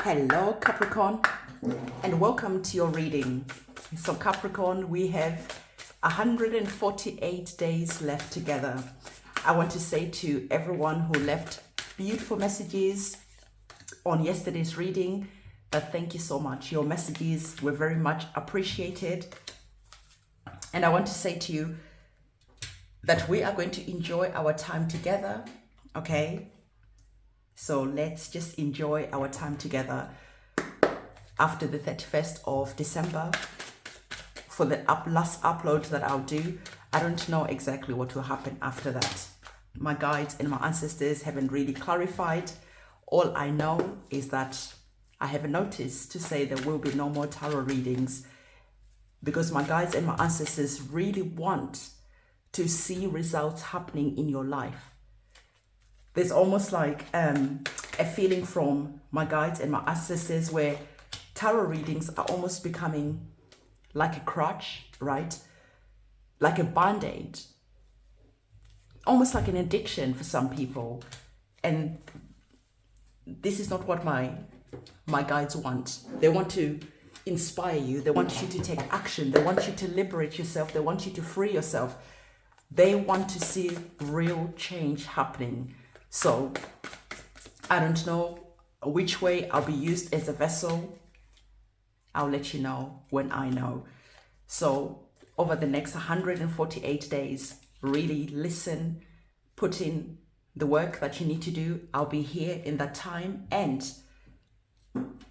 Hello Capricorn, and welcome to your reading. So Capricorn, we have 148 days left together. I want to say to everyone who left beautiful messages on yesterday's reading that thank you so much. Your messages were very much appreciated. And I want to say to you that we are going to enjoy our time together, okay? So let's just enjoy our time together after the 31st of December. For the last upload that I'll do, I don't know exactly what will happen after that. My guides and my ancestors haven't really clarified. All I know is that I have a notice to say there will be no more tarot readings because my guides and my ancestors really want to see results happening in your life. There's almost like a feeling from my guides and my ancestors where tarot readings are almost becoming like a crutch, right? Like a band-aid, almost like an addiction for some people. And this is not what my guides want. They want to inspire you. They want you to take action. They want you to liberate yourself. They want you to free yourself. They want to see real change happening. So I don't know which way I'll be used as a vessel. I'll let you know when I know. So over the next 148 days, really listen, put in the work that you need to do. I'll be here in that time, and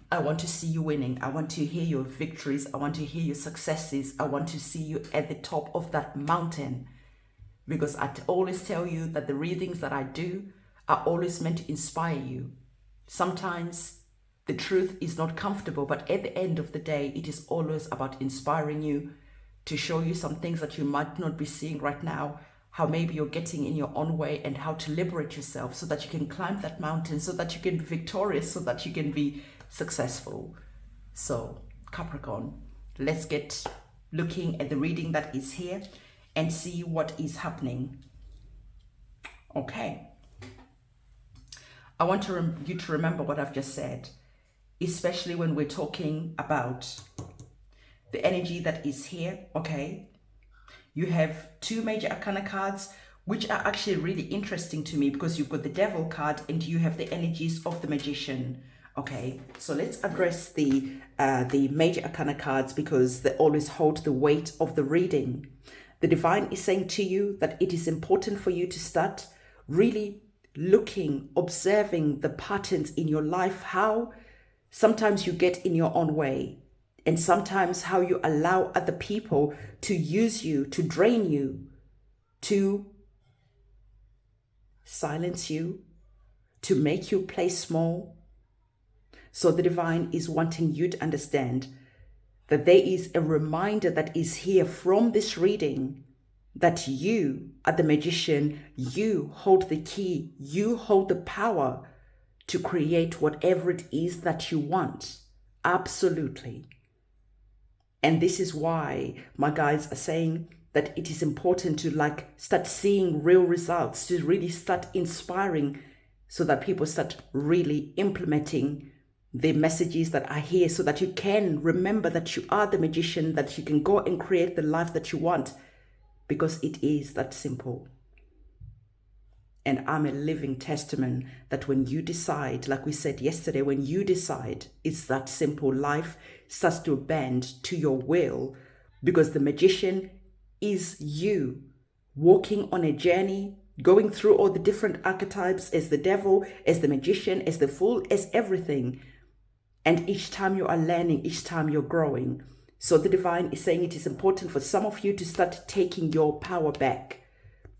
I want to see you winning. I want to hear your victories. I want to hear your successes. I want to see you at the top of that mountain, because I always tell you that the readings that I do are always meant to inspire you. Sometimes the truth is not comfortable, but at the end of the day, it is always about inspiring you, to show you some things that you might not be seeing right now, how maybe you're getting in your own way, and how to liberate yourself so that you can climb that mountain, so that you can be victorious, so that you can be successful. So Capricorn, let's get looking at the reading that is here and see what is happening. Okay. I want you to remember what I've just said, especially when we're talking about the energy that is here, okay? You have two major arcana cards, which are actually really interesting to me because you've got the Devil card and you have the energies of the Magician, okay? So let's address the major arcana cards because they always hold the weight of the reading. The Divine is saying to you that it is important for you to start really looking, observing the patterns in your life, how sometimes you get in your own way, and sometimes how you allow other people to use you, to drain you, to silence you, to make you play small. So the Divine is wanting you to understand that there is a reminder that is here from this reading that you are the Magician, you hold the key, you hold the power to create whatever it is that you want. Absolutely. And this is why my guides are saying that it is important to start seeing real results, to really start inspiring so that people start really implementing the messages that are here so that you can remember that you are the Magician, that you can go and create the life that you want. Because it is that simple. And I'm a living testament that when you decide, like we said yesterday, when you decide, it's that simple. Life starts to bend to your will because the Magician is you walking on a journey, going through all the different archetypes as the Devil, as the Magician, as the Fool, as everything. And each time you are learning, each time you're growing. So the Divine is saying it is important for some of you to start taking your power back,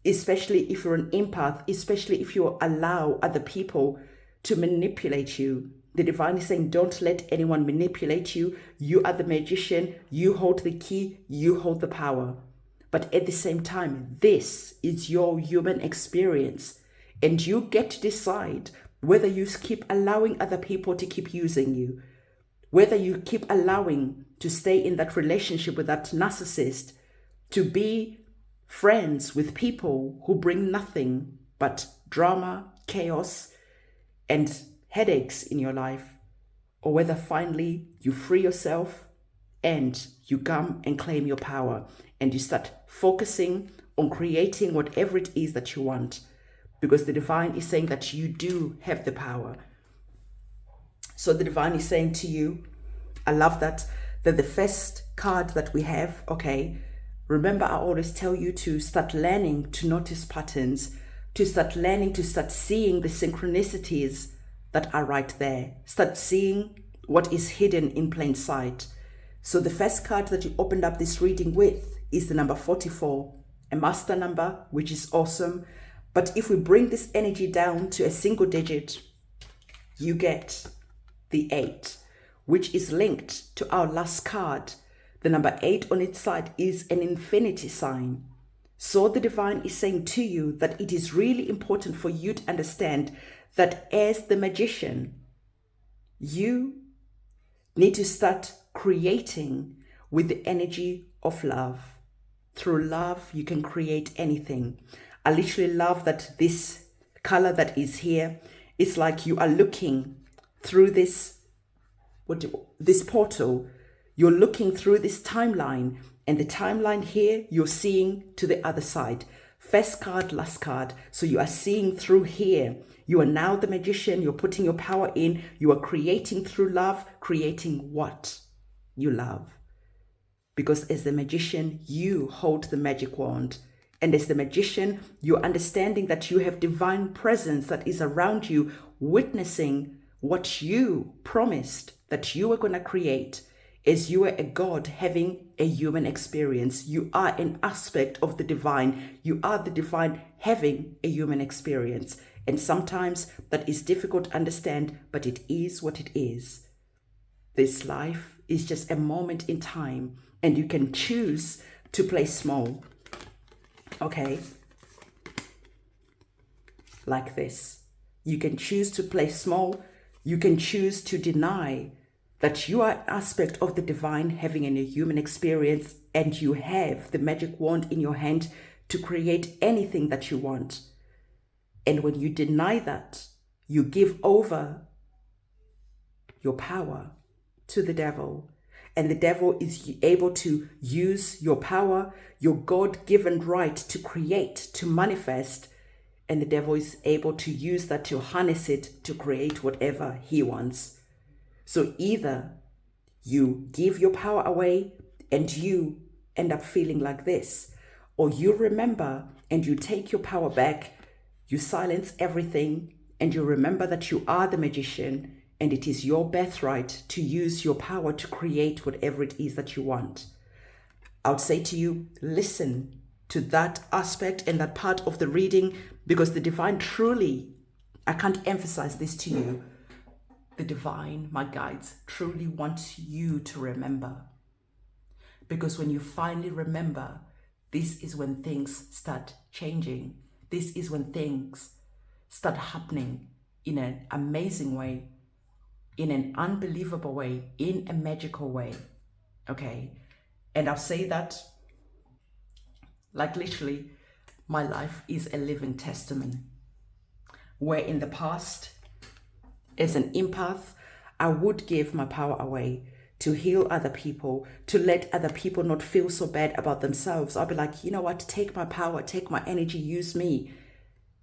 especially if you're an empath, especially if you allow other people to manipulate you. The Divine is saying don't let anyone manipulate you. You are the Magician, you hold the key, you hold the power. But at the same time, this is your human experience, and you get to decide whether you keep allowing other people to keep using you, whether you keep allowing to stay in that relationship with that narcissist, to be friends with people who bring nothing but drama, chaos, and headaches in your life, or whether finally you free yourself and you come and claim your power and you start focusing on creating whatever it is that you want, because the divine is saying that you do have the power. So the divine is saying to you, I love that the first card that we have, okay, remember I always tell you to start learning to notice patterns, to start learning, to start seeing the synchronicities that are right there. Start seeing what is hidden in plain sight. So the first card that you opened up this reading with is the number 44, a master number, which is awesome. But if we bring this energy down to a single digit, you get the 8, which is linked to our last card. The number 8 on its side is an infinity sign. So the divine is saying to you that it is really important for you to understand that as the magician, you need to start creating with the energy of love. Through love, you can create anything. I literally love that this color that is here, it's like you are looking through this portal. You're looking through this timeline, and the timeline here, you're seeing to the other side. First card, last card. So you are seeing through here. You are now the magician. You're putting your power in. You are creating through love, creating what you love. Because as the magician, you hold the magic wand. And as the magician, you're understanding that you have divine presence that is around you, witnessing what you promised that you were going to create. As you are a God having a human experience, you are an aspect of the divine. You are the divine having a human experience. And sometimes that is difficult to understand, but it is what it is. This life is just a moment in time, and you can choose to play small. Okay? Like this. You can choose to play small. You can choose to deny that you are an aspect of the divine having a human experience, and you have the magic wand in your hand to create anything that you want. And when you deny that, you give over your power to the devil. And the devil is able to use your power, your God-given right to create, to manifest. And the devil is able to use that to harness it to create whatever he wants. So either you give your power away and you end up feeling like this, or you remember and you take your power back, you silence everything, and you remember that you are the magician and it is your birthright to use your power to create whatever it is that you want. I would say to you, listen to that aspect and that part of the reading, because the divine truly, I can't emphasize this to you, the divine, my guides, truly want you to remember. Because when you finally remember, this is when things start changing. This is when things start happening in an amazing way, in an unbelievable way, in a magical way. Okay? And I'll say that, like literally, my life is a living testament. Where in the past, as an empath, I would give my power away to heal other people, to let other people not feel so bad about themselves. I'll be like, you know what, take my power, take my energy, use me.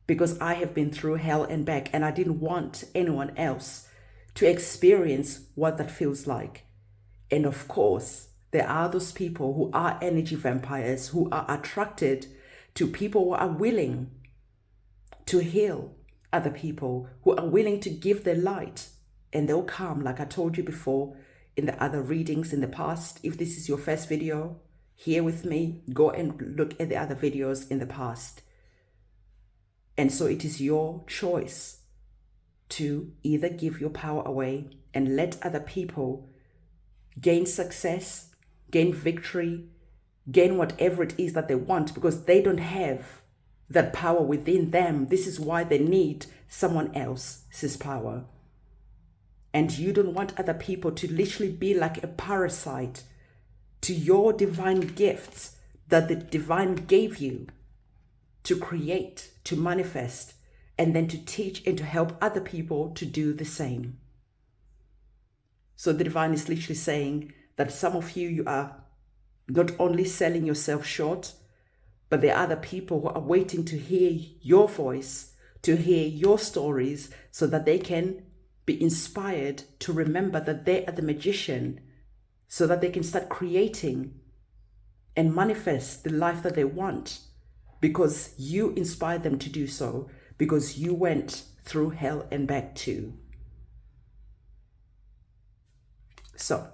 Because I have been through hell and back, and I didn't want anyone else to experience what that feels like. And of course, there are those people who are energy vampires, who are attracted to people who are willing to heal other people, who are willing to give their light, and they'll come, like I told you before in the other readings in the past. If this is your first video here with me, go and look at the other videos in the past. And so it is your choice to either give your power away and let other people gain success, gain victory, gain whatever it is that they want, because they don't have that power within them. This is why they need someone else's power. And you don't want other people to literally be like a parasite to your divine gifts that the divine gave you to create, to manifest, and then to teach and to help other people to do the same. So the divine is literally saying that some of you are not only selling yourself short, but there are other people who are waiting to hear your voice, to hear your stories, so that they can be inspired to remember that they are the magician, so that they can start creating and manifest the life that they want, because you inspired them to do so, because you went through hell and back too. So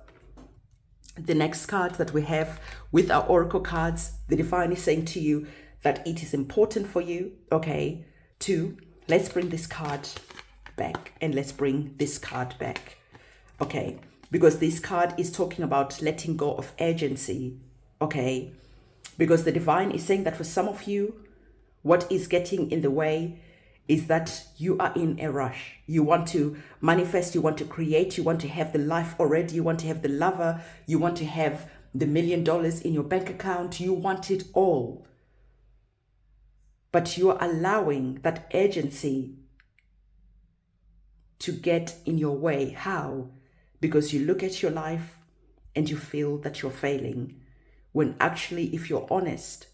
the next card that we have with our oracle cards, the divine is saying to you that it is important for you, okay, to, let's bring this card back and let's bring this card back, okay, because this card is talking about letting go of urgency, okay, because the divine is saying that for some of you, what is getting in the way is that you are in a rush. You want to manifest, you want to create, you want to have the life already, you want to have the lover, you want to have the $1 million in your bank account, you want it all. But you are allowing that urgency to get in your way. How? Because you look at your life and you feel that you're failing. When actually, if you're honest,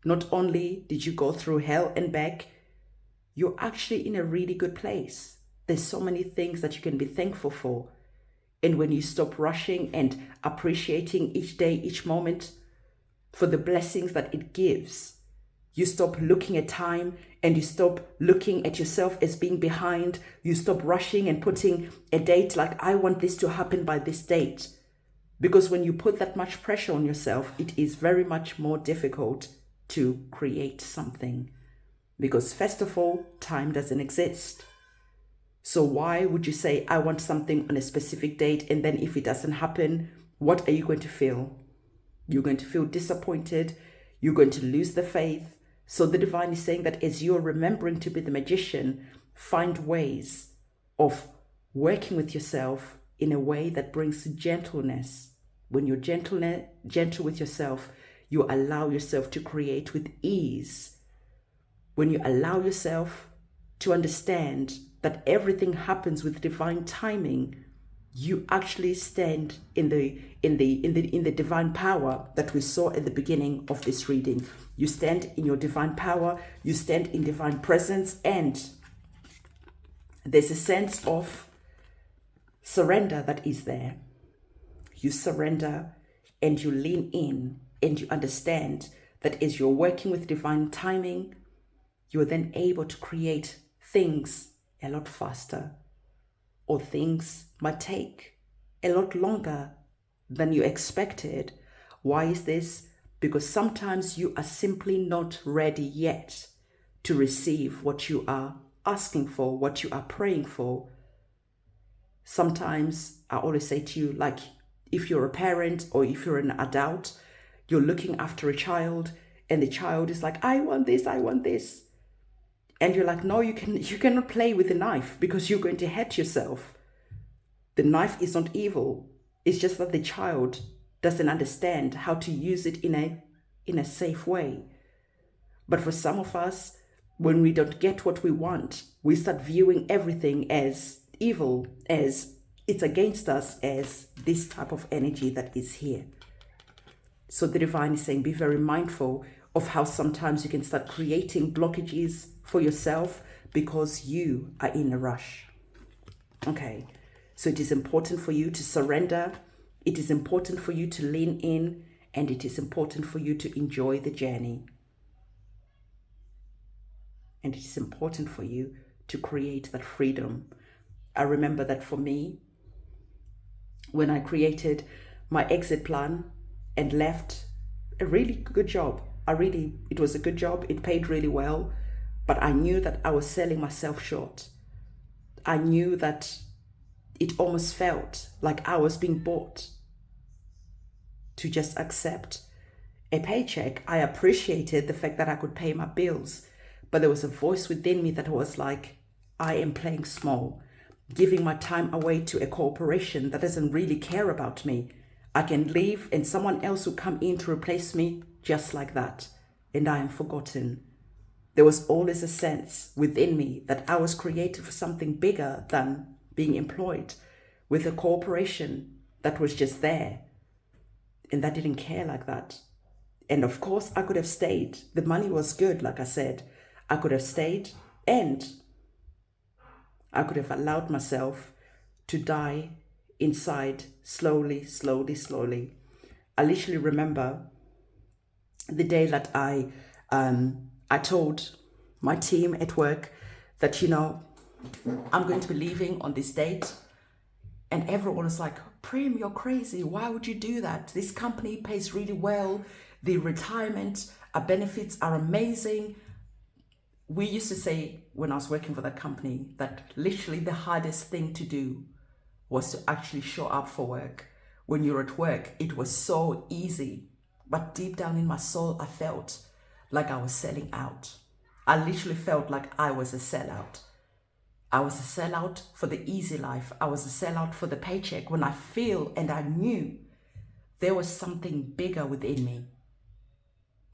not only did you go through hell and back, you're actually in a really good place. There's so many things that you can be thankful for. And when you stop rushing and appreciating each day, each moment for the blessings that it gives, you stop looking at time and you stop looking at yourself as being behind. You stop rushing and putting a date like, I want this to happen by this date. Because when you put that much pressure on yourself, it is very much more difficult to create something. Because first of all, time doesn't exist. So why would you say, I want something on a specific date, and then if it doesn't happen, what are you going to feel? You're going to feel disappointed. You're going to lose the faith. So the divine is saying that as you're remembering to be the magician, find ways of working with yourself in a way that brings gentleness. When you're gentle with yourself, you allow yourself to create with ease. When you allow yourself to understand that everything happens with divine timing, you actually stand in the divine power that we saw at the beginning of this reading. You stand in your divine power, you stand in divine presence, and there's a sense of surrender that is there. You surrender and you lean in and you understand that as you're working with divine timing, you're then able to create things a lot faster, or things might take a lot longer than you expected. Why is this? Because sometimes you are simply not ready yet to receive what you are asking for, what you are praying for. Sometimes I always say to you, like, if you're a parent or if you're an adult, you're looking after a child and the child is like, I want this, I want this. And you're like, no, you cannot play with the knife because you're going to hurt yourself. The knife is not evil. It's just that the child doesn't understand how to use it in a safe way. But for some of us, when we don't get what we want, we start viewing everything as evil, as it's against us, as this type of energy that is here. So the divine is saying, be very mindful of how sometimes you can start creating blockages for yourself because you are in a rush. Okay, so it is important for you to surrender. It is important for you to lean in, and it is important for you to enjoy the journey. And it is important for you to create that freedom. I remember that for me, when I created my exit plan and left a really good job, it was a good job, it paid really well, but I knew that I was selling myself short. I knew that it almost felt like I was being bought to just accept a paycheck. I appreciated the fact that I could pay my bills, but there was a voice within me that was like, I am playing small, giving my time away to a corporation that doesn't really care about me. I can leave and someone else will come in to replace me just like that, and I am forgotten. There was always a sense within me that I was created for something bigger than being employed. with a corporation that was just there and that didn't care like that. And of course, I could have stayed. The money was good, like I said. I could have stayed and I could have allowed myself to die inside slowly, slowly, slowly. I literally remember the day that I told my team at work that, you know, I'm going to be leaving on this date. And everyone was like, Prim, you're crazy. Why would you do that? This company pays really well. The retirement benefits are amazing. We used to say when I was working for that company that literally the hardest thing to do was to actually show up for work. When you're at work, it was so easy. But deep down in my soul, I felt like I was selling out. I literally felt like I was a sellout. I was a sellout for the easy life. I was a sellout for the paycheck when I feel and I knew there was something bigger within me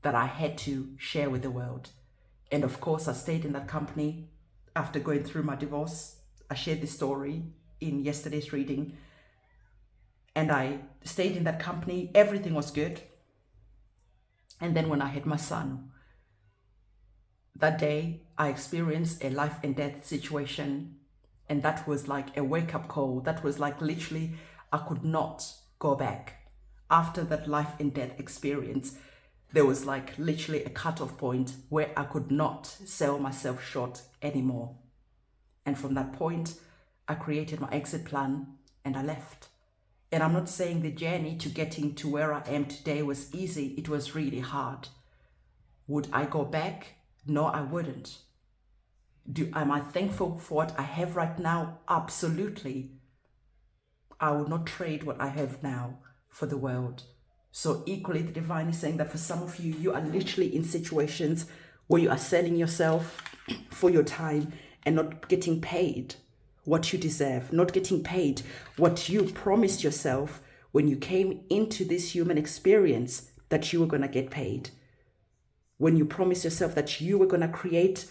that I had to share with the world. And of course, I stayed in that company after going through my divorce. I shared this story in yesterday's reading. And I stayed in that company. Everything was good. And then when I had my son, that day I experienced a life and death situation. And that was like a wake-up call. That was like literally, I could not go back. After that life and death experience, there was like literally a cutoff point where I could not sell myself short anymore. And from that point, I created my exit plan and I left. And I'm not saying the journey to getting to where I am today was easy. It was really hard. Would I go back? No, I wouldn't. Am I thankful for what I have right now? Absolutely. I would not trade what I have now for the world. So equally, the divine is saying that for some of you, you are literally in situations where you are selling yourself for your time and not getting paid what you deserve, not getting paid what you promised yourself when you came into this human experience that you were going to get paid. When you promised yourself that you were going to create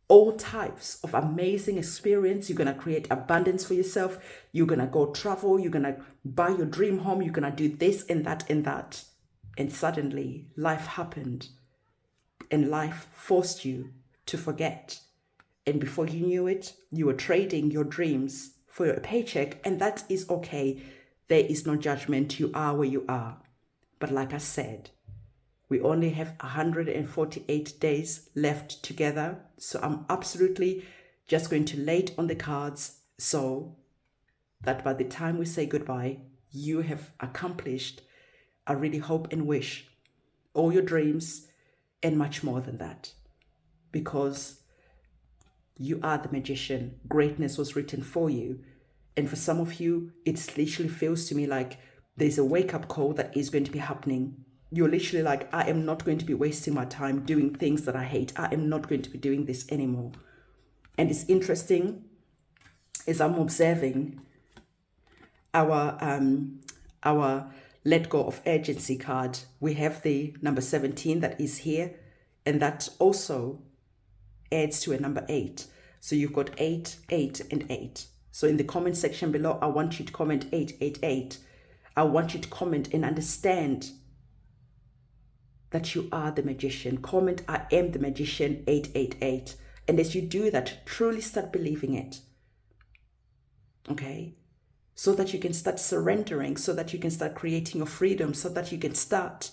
all types of amazing experience, you're going to create abundance for yourself, you're going to go travel, you're going to buy your dream home, you're going to do this and that and that. And suddenly life happened and life forced you to forget. And before you knew it, you were trading your dreams for a paycheck, and that is okay. There is no judgment. You are where you are. But like I said, we only have 148 days left together. So I'm absolutely just going to lay it on the cards so that by the time we say goodbye, you have accomplished, I really hope and wish, all your dreams and much more than that. Because you are the magician. Greatness was written for you. And for some of you, it literally feels to me like there's a wake-up call that is going to be happening. You're literally like, I am not going to be wasting my time doing things that I hate. I am not going to be doing this anymore. And it's interesting as I'm observing our let go of urgency card. We have the number 17 that is here, and that also adds to a number 8. So you've got 8, 8, and 8. So in the comment section below, I want you to comment 888. I want you to comment and understand that you are the magician. Comment, I am the magician, 888. And as you do that, truly start believing it. Okay? So that you can start surrendering, so that you can start creating your freedom, so that you can start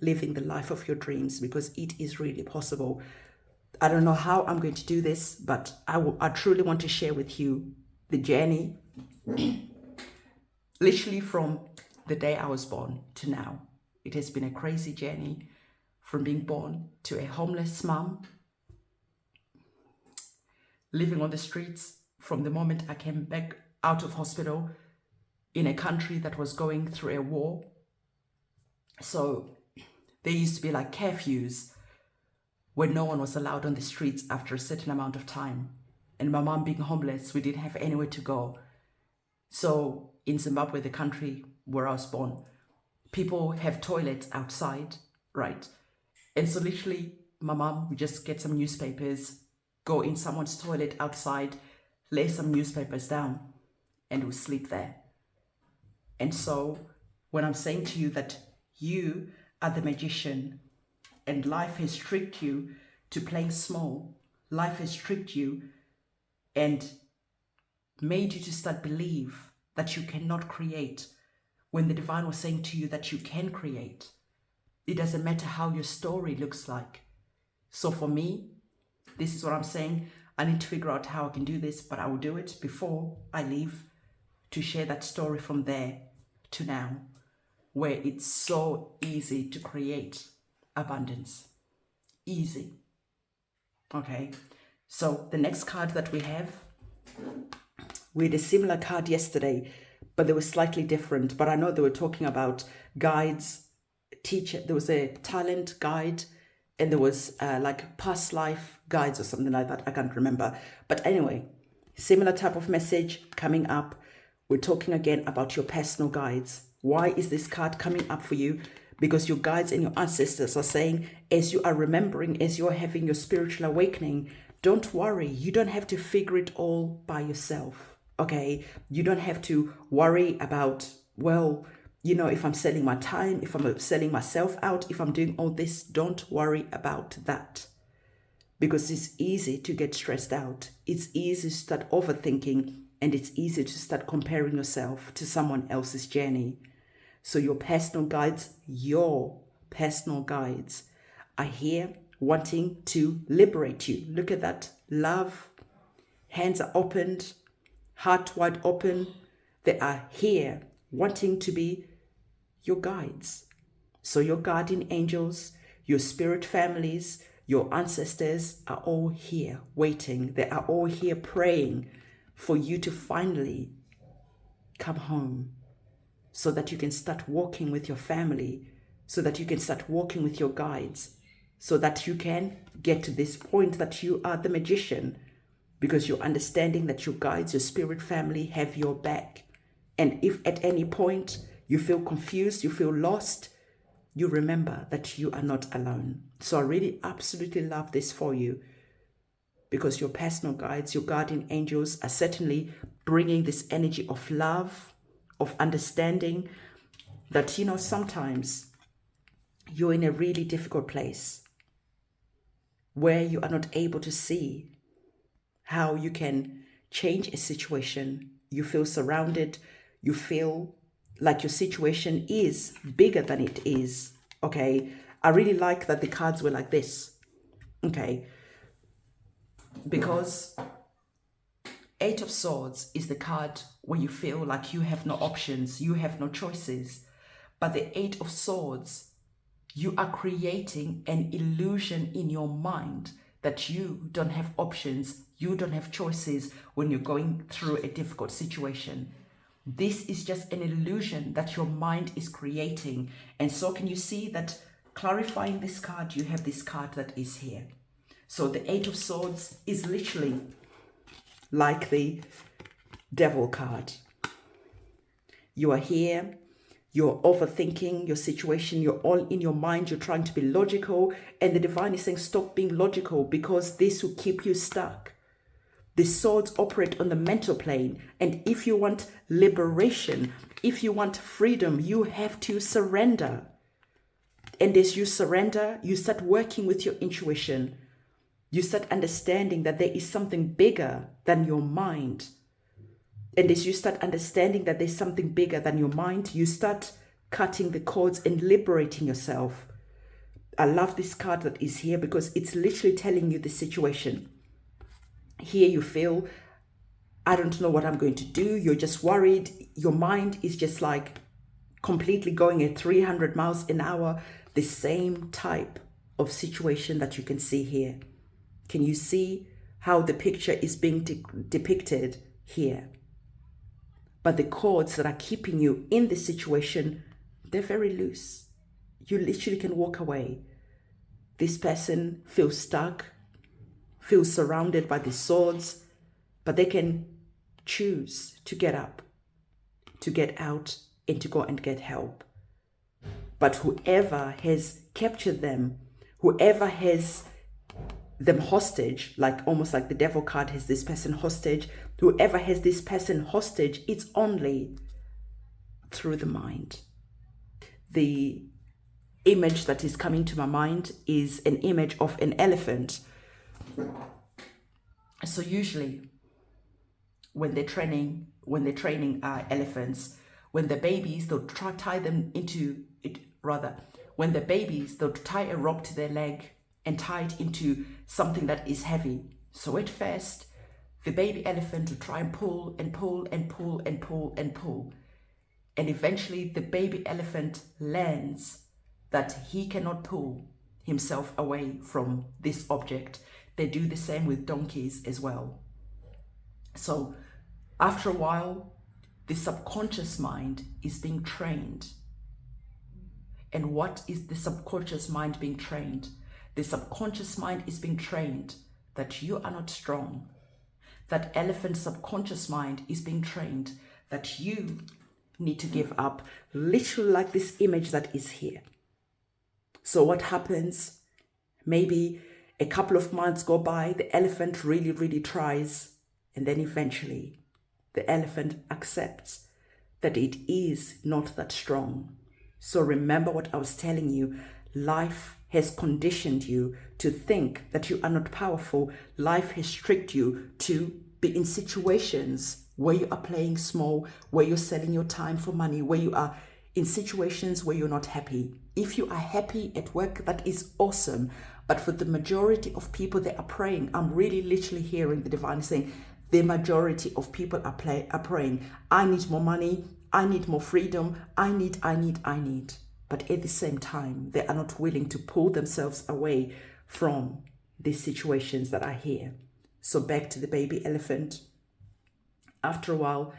living the life of your dreams, because it is really possible. I don't know how I'm going to do this, but I truly want to share with you the journey, literally from the day I was born to now. It has been a crazy journey from being born to a homeless mom, living on the streets from the moment I came back out of hospital in a country that was going through a war. So there used to be like curfews where no one was allowed on the streets after a certain amount of time. And my mom being homeless, we didn't have anywhere to go. So in Zimbabwe, the country where I was born, people have toilets outside, right? And so literally, my mom would just get some newspapers, go in someone's toilet outside, lay some newspapers down, and would sleep there. And so when I'm saying to you that you are the magician and life has tricked you to playing small, life has tricked you and made you to start believe that you cannot create, when the divine was saying to you that you can create. It doesn't matter how your story looks like. So for me, this is what I'm saying. I need to figure out how I can do this, but I will do it before I leave to share that story from there to now, where it's so easy to create abundance. Easy. Okay. So the next card that we have, we had a similar card yesterday, but they were slightly different. But I know they were talking about guides, teacher. There was a talent guide, and there was like past life guides or something like that. I can't remember. But anyway, similar type of message coming up. We're talking again about your personal guides. Why is this card coming up for you? Because your guides and your ancestors are saying, as you are remembering, as you're having your spiritual awakening, don't worry. You don't have to figure it all by yourself. Okay? You don't have to worry about, well, you know, if I'm selling my time, if I'm selling myself out, if I'm doing all this, don't worry about that. Because it's easy to get stressed out. It's easy to start overthinking, and it's easy to start comparing yourself to someone else's journey. So your personal guides are here wanting to liberate you. Look at that. Love. Hands are opened. Heart wide open. They are here wanting to be your guides. So your guardian angels, your spirit families, your ancestors are all here waiting. They are all here praying for you to finally come home, so that you can start walking with your family, so that you can start walking with your guides, so that you can get to this point that you are the magician, because you're understanding that your guides, your spirit family have your back. And if at any point you feel confused, you feel lost, you remember that you are not alone. So I really absolutely love this for you, because your personal guides, your guardian angels are certainly bringing this energy of love, of understanding that, you know, sometimes you're in a really difficult place where you are not able to see how you can change a situation. You feel surrounded. You feel like your situation is bigger than it is. Okay. I really like that the cards were like this. Okay. Because Eight of Swords is the card where you feel like you have no options, you have no choices. But the Eight of Swords, you are creating an illusion in your mind that you don't have options, you don't have choices when you're going through a difficult situation. This is just an illusion that your mind is creating. And so can you see that clarifying this card, you have this card that is here. So the Eight of Swords is literally like the Devil card. You are here, you're overthinking your situation, you're all in your mind, you're trying to be logical, and the divine is saying stop being logical, because this will keep you stuck. The swords operate on the mental plane, and if you want liberation, if you want freedom, you have to surrender. And as you surrender, you start working with your intuition. You start understanding that there is something bigger than your mind. And as you start understanding that there's something bigger than your mind, you start cutting the cords and liberating yourself. I love this card that is here because it's literally telling you the situation. Here you feel, I don't know what I'm going to do. You're just worried. Your mind is just like completely going at 300 miles an hour. The same type of situation that you can see here. Can you see how the picture is being depicted here? But the cords that are keeping you in this situation, they're very loose. You literally can walk away. This person feels stuck, feels surrounded by the swords, but they can choose to get up, to get out, and to go and get help. But whoever has captured them, whoever has them hostage, like almost like the Devil card has this person hostage, whoever has this person hostage, it's only through the mind. The image that is coming to my mind is an image of an elephant. So usually when they're training elephants, when the babies, they'll tie them into it, rather, when the babies, they'll tie a rope to their leg and tie it into something that is heavy. So at first, the baby elephant will try and pull and pull and pull and pull and pull. And eventually the baby elephant learns that he cannot pull himself away from this object. They do the same with donkeys as well. So after a while, the subconscious mind is being trained. And what is the subconscious mind being trained? The subconscious mind is being trained that you are not strong. That elephant subconscious mind is being trained that you need to give up, literally like this image that is here. So what happens? Maybe a couple of months go by, the elephant really, really tries, and then eventually the elephant accepts that it is not that strong. So remember what I was telling you. Life has conditioned you to think that you are not powerful. Life has tricked you to be in situations where you are playing small, where you're selling your time for money, where you are in situations where you're not happy. If you are happy at work, that is awesome. But for the majority of people that are praying, I'm really literally hearing the divine saying, the majority of people are praying, I need more money, I need more freedom, I need. But at the same time, they are not willing to pull themselves away from these situations that are here. So back to the baby elephant. After a while,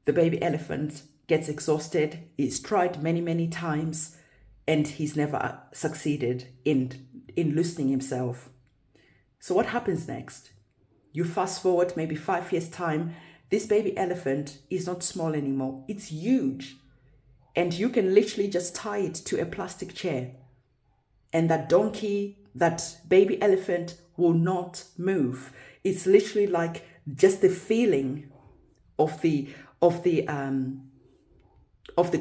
the baby elephant gets exhausted. He's tried many, many times, and he's never succeeded in loosening himself. So what happens next? You fast forward maybe 5 years' time. This baby elephant is not small anymore. It's huge. And you can literally just tie it to a plastic chair. And that donkey, that baby elephant will not move. It's literally like just the feeling of the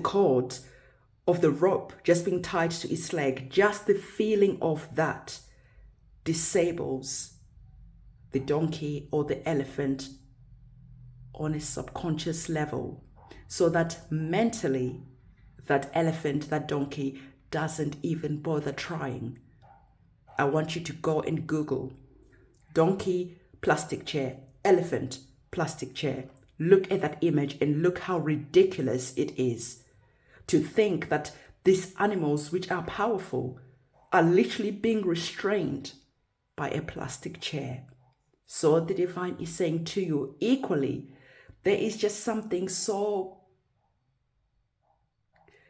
cord, of the rope just being tied to its leg. Just the feeling of that disables the donkey or the elephant on a subconscious level, so that mentally that elephant, that donkey doesn't even bother trying. I want you to go and Google donkey plastic chair, elephant plastic chair. Look at that image and look how ridiculous it is to think that these animals, which are powerful, are literally being restrained by a plastic chair. So the divine is saying to you, equally, there is just something so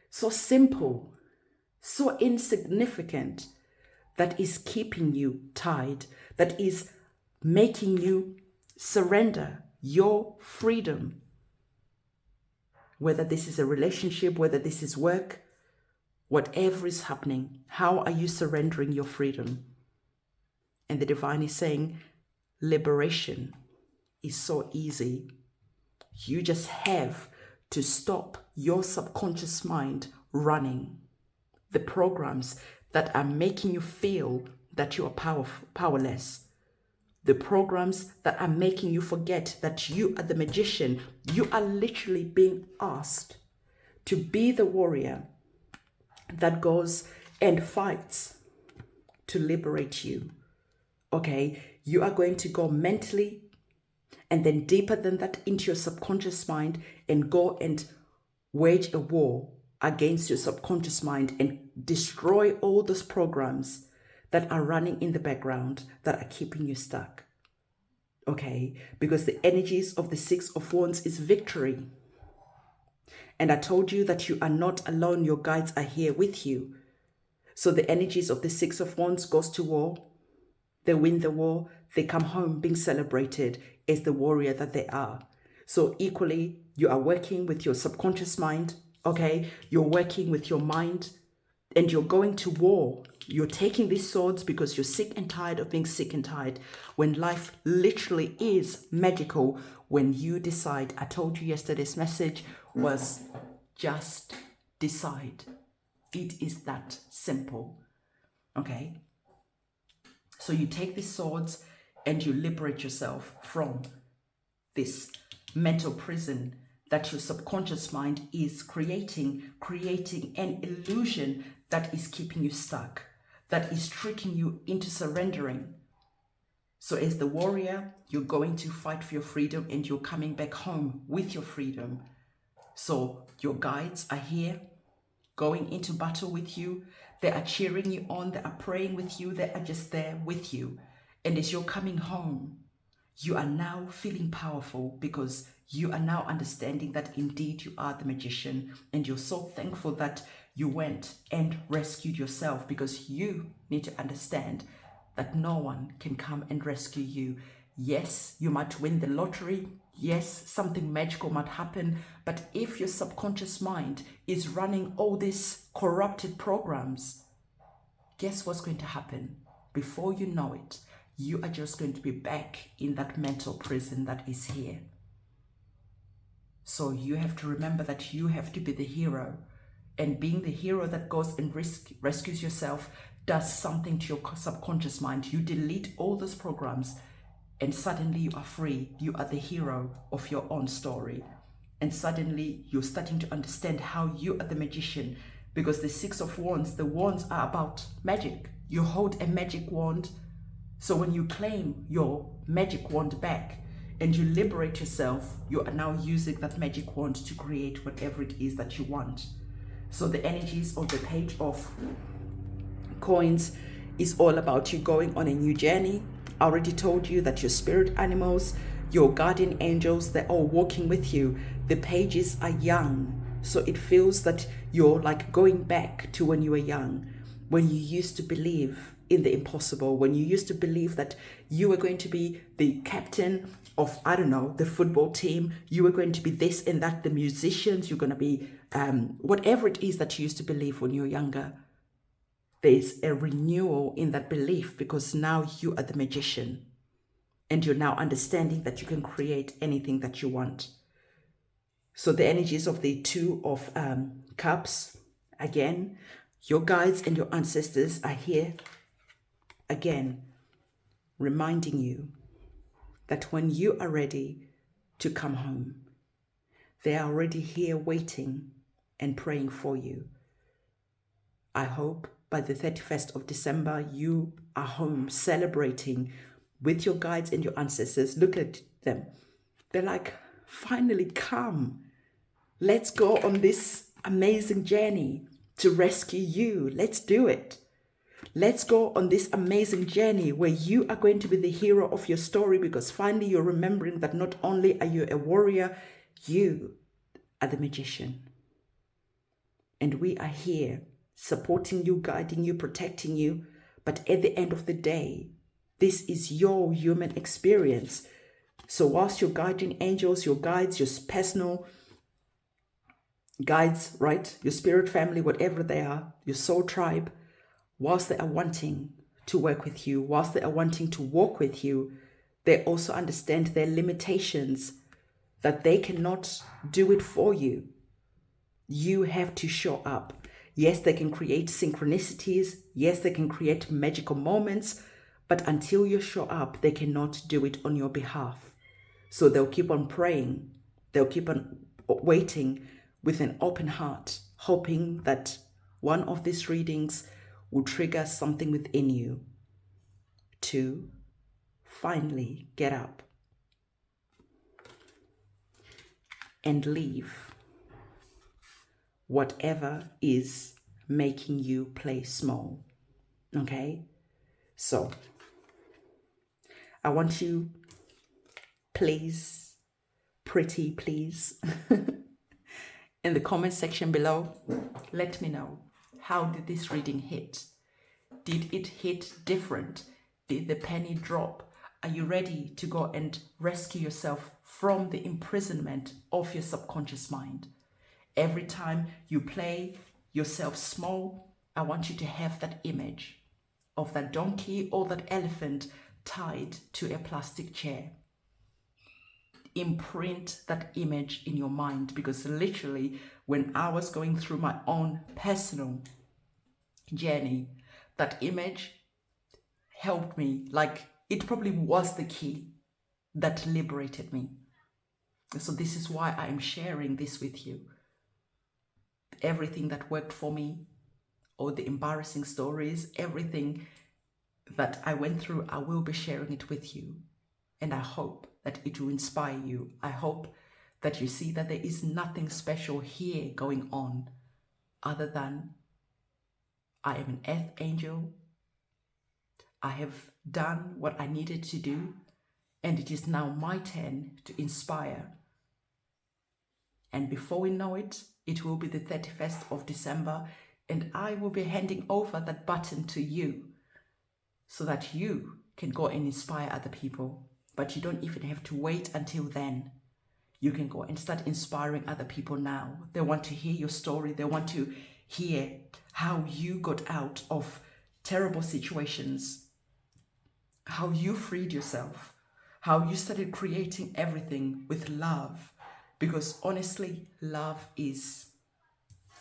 simple, so insignificant that is keeping you tied, that is making you surrender your freedom. Whether this is a relationship, whether this is work, whatever is happening, how are you surrendering your freedom? And the divine is saying, liberation is so easy. You just have to stop your subconscious mind running the programs that are making you feel that you are powerless. The programs that are making you forget that you are the magician. You are literally being asked to be the warrior that goes and fights to liberate you. Okay, you are going to go mentally and then deeper than that into your subconscious mind and go and wage a war against your subconscious mind and destroy all those programs that are running in the background that are keeping you stuck. Okay, because the energies of the Six of Wands is victory. And I told you that you are not alone. Your guides are here with you. So the energies of the Six of Wands goes to war. They win the war. They come home being celebrated as the warrior that they are. So equally, you are working with your subconscious mind. Okay, you're working with your mind and you're going to war. You're taking these swords because you're sick and tired of being sick and tired. When life literally is magical, when you decide, I told you yesterday's message was Just decide. It is that simple. Okay? So you take these swords and you liberate yourself from this mental prison that your subconscious mind is creating an illusion that is keeping you stuck, that is tricking you into surrendering. So as the warrior, you're going to fight for your freedom and you're coming back home with your freedom. So your guides are here, going into battle with you. They are cheering you on. They are praying with you. They are just there with you. And as you're coming home, you are now feeling powerful because you are now understanding that indeed you are the magician. And you're so thankful that you went and rescued yourself, because you need to understand that no one can come and rescue you. Yes, you might win the lottery. Yes, something magical might happen. But if your subconscious mind is running all these corrupted programs, guess what's going to happen? Before you know it, you are just going to be back in that mental prison that is here. So you have to remember that you have to be the hero. And being the hero that goes and rescues yourself does something to your subconscious mind. You delete all those programs and suddenly you are free. You are the hero of your own story. And suddenly you're starting to understand how you are the magician, because the Six of Wands, the wands are about magic. You hold a magic wand. So when you claim your magic wand back and you liberate yourself, you are now using that magic wand to create whatever it is that you want. So the energies of the Page of Coins is all about you going on a new journey. I already told you that your spirit animals, your guardian angels, they're all walking with you. The pages are young, so it feels that you're like going back to when you were young, when you used to believe in the impossible, when you used to believe that you were going to be the captain of, I don't know, the football team. You were going to be this and that, the musicians. You're going to be whatever it is that you used to believe when you were younger. There's a renewal in that belief, because now you are the magician and you're now understanding that you can create anything that you want. So the energies of the Two of Cups, again, your guides and your ancestors are here, again, reminding you that when you are ready to come home, they are already here waiting and praying for you. I hope by the 31st of December, you are home celebrating with your guides and your ancestors. Look at them. They're like, finally come. Let's go on this amazing journey to rescue you. Let's do it. Let's go on this amazing journey where you are going to be the hero of your story, because finally you're remembering that not only are you a warrior, you are the magician. And we are here supporting you, guiding you, protecting you. But at the end of the day, this is your human experience. So whilst your guardian angels, your guides, your personal guides, right? Your spirit family, whatever they are, your soul tribe, whilst they are wanting to work with you, whilst they are wanting to walk with you, they also understand their limitations, that they cannot do it for you. You have to show up. Yes, they can create synchronicities. Yes, they can create magical moments. But until you show up, they cannot do it on your behalf. So they'll keep on praying. They'll keep on waiting with an open heart, hoping that one of these readings will trigger something within you to finally get up and leave whatever is making you play small. Okay? So I want you, please, pretty please, in the comment section below, let me know, how did this reading hit? Did it hit different? Did the penny drop? Are you ready to go and rescue yourself from the imprisonment of your subconscious mind? Every time you play yourself small, I want you to have that image of that donkey or that elephant tied to a plastic chair. imprint that image in your mind, because literally when I was going through my own personal journey, that image helped me. Like, it probably was the key that liberated me. So this is why I am sharing this with you. Everything that worked for me, all the embarrassing stories, everything that I went through, I will be sharing it with you. And I hope that it will inspire you. I hope that you see that there is nothing special here going on other than I am an earth angel. I have done what I needed to do, and it is now my turn to inspire. And before we know it, it will be the 31st of December, and I will be handing over that baton to you so that you can go and inspire other people. But you don't even have to wait until then. You can go and start inspiring other people now. They want to hear your story. They want to hear how you got out of terrible situations, how you freed yourself, how you started creating everything with love. Because honestly, love is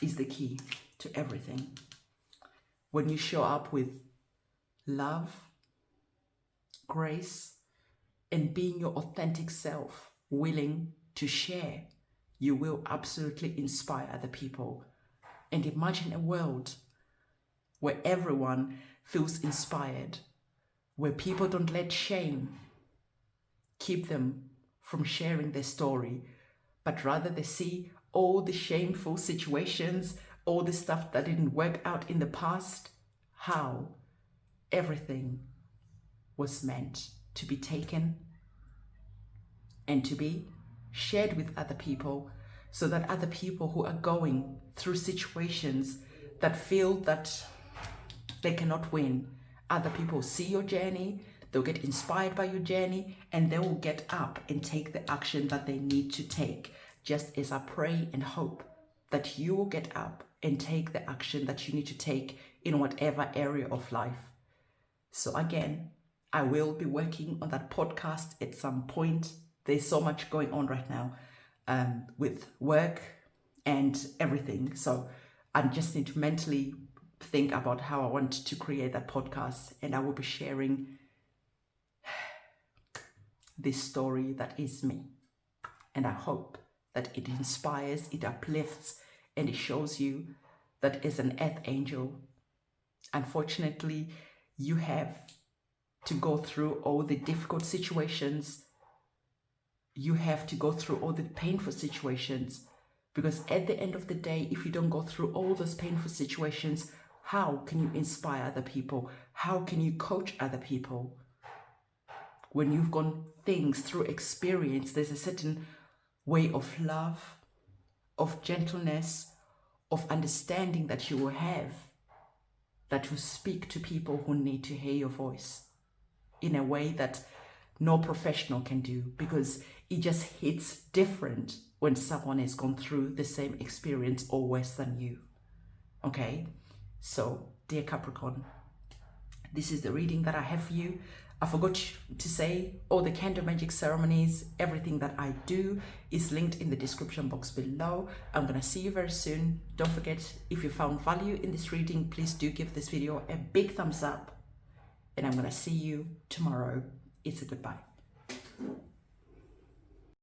the key to everything. When you show up with love, grace, and being your authentic self, willing to share, you will absolutely inspire other people. And imagine a world where everyone feels inspired, where people don't let shame keep them from sharing their story, but rather they see all the shameful situations, all the stuff that didn't work out in the past, how everything was meant to be taken and to be shared with other people, so that other people who are going through situations that feel that they cannot win, other people see your journey, they'll get inspired by your journey, and they will get up and take the action that they need to take. Just as I pray and hope that you will get up and take the action that you need to take in whatever area of life. So again, I will be working on that podcast at some point. There's so much going on right now with work and everything. So I just need to mentally think about how I want to create that podcast, and I will be sharing this story that is me. And I hope that it inspires, it uplifts, and it shows you that as an earth angel, unfortunately, you have to go through all the difficult situations. You have to go through all the painful situations, because at the end of the day, if you don't go through all those painful situations, how can you inspire other people? How can you coach other people? When you've gone things through experience, there's a certain way of love, of gentleness, of understanding that you will have, that will speak to people who need to hear your voice in a way that no professional can do, because it just hits different when someone has gone through the same experience or worse than you. Okay, so dear Capricorn, this is the reading that I have for you. I forgot to say, all the candle magic ceremonies, everything that I do is linked in the description box below. I'm gonna see you very soon. Don't forget, if you found value in this reading, please do give this video a big thumbs up, and I'm gonna see you tomorrow. It's a goodbye.